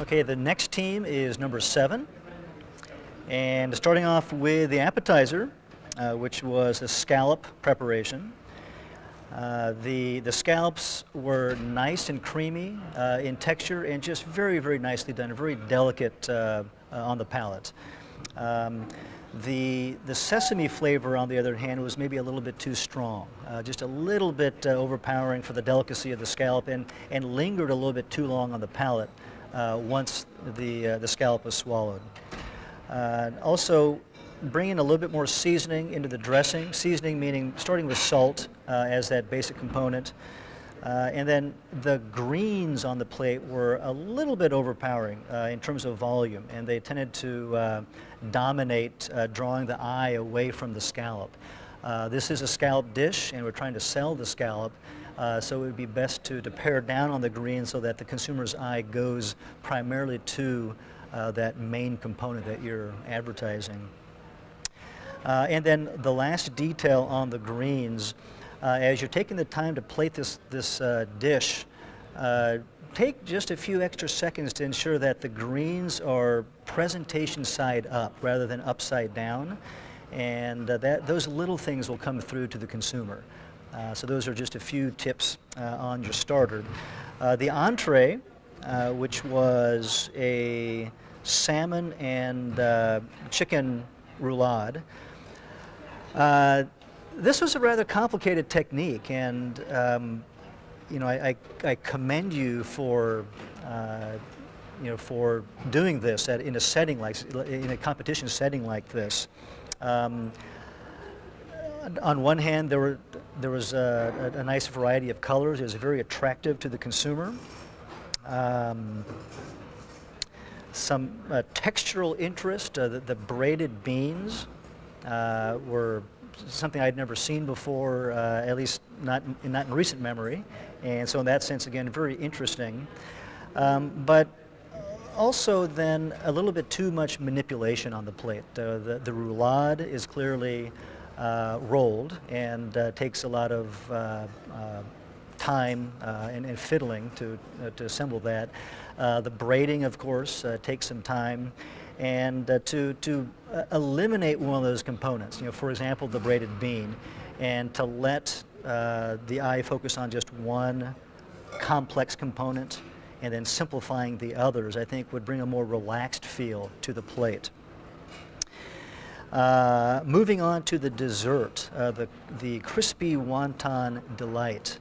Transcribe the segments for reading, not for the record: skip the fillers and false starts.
Okay, the next team is number 7. And starting off with the appetizer, which was a scallop preparation. The scallops were nice and creamy in texture and just very, very nicely done, very delicate on the palate. The sesame flavor, on the other hand, was maybe a little bit too strong, just a little bit overpowering for the delicacy of the scallop, and lingered a little bit too long on the palate once the scallop was swallowed. Also, bringing a little bit more seasoning into the dressing. Seasoning meaning starting with salt as that basic component. And then the greens on the plate were a little bit overpowering in terms of volume, and they tended to dominate, drawing the eye away from the scallop. This is a scallop dish, and we're trying to sell the scallop, so it would be best to pare down on the greens so that the consumer's eye goes primarily to that main component that you're advertising. And then the last detail on the greens, as you're taking the time to plate this dish, take just a few extra seconds to ensure that the greens are presentation side up rather than upside down, and those little things will come through to the consumer. So those are just a few tips on your starter. The entree, which was a salmon and chicken roulade. This was a rather complicated technique, and I commend you for for doing this in a setting in a competition setting like this. On one hand, there was a nice variety of colors. It was very attractive to the consumer. Some textural interest. The braided beans were something I'd never seen before, at least not in recent memory, and so in that sense, again, very interesting. But also then a little bit too much manipulation on the plate. The roulade is clearly rolled and takes a lot of time and fiddling to assemble that. The braiding, of course, takes some time. And to eliminate one of those components, for example, the braided bean, and to let the eye focus on just one complex component and then simplifying the others, I think would bring a more relaxed feel to the plate. Moving on to the dessert, the crispy wonton delight.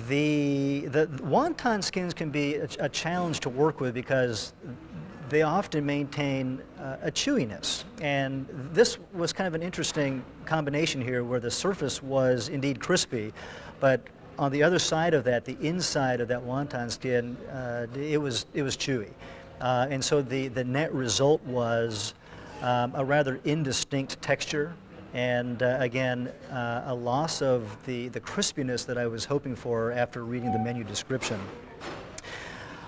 The wonton skins can be a challenge to work with because they often maintain a chewiness, and this was kind of an interesting combination here where the surface was indeed crispy, but on the other side of that, the inside of that wonton skin, it was chewy. And so the net result was a rather indistinct texture, and again, a loss of the crispiness that I was hoping for after reading the menu description.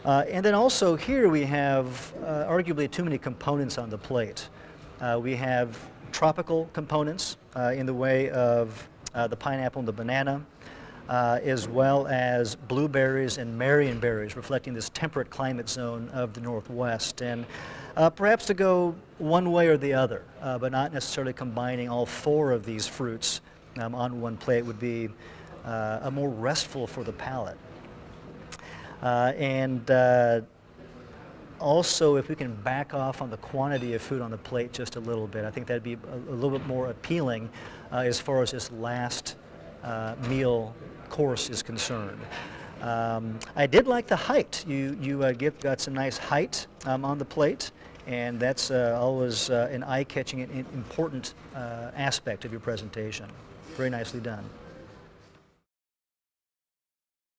And then also here we have arguably too many components on the plate. We have tropical components in the way of the pineapple and the banana, as well as blueberries and marionberries, reflecting this temperate climate zone of the Northwest. And perhaps to go one way or the other, but not necessarily combining all 4 of these fruits on one plate would be a more restful for the palate. Also, if we can back off on the quantity of food on the plate just a little bit, I think that'd be a little bit more appealing as far as this last meal course is concerned. I did like the height. You got some nice height on the plate, and that's always an eye-catching and important aspect of your presentation. Very nicely done.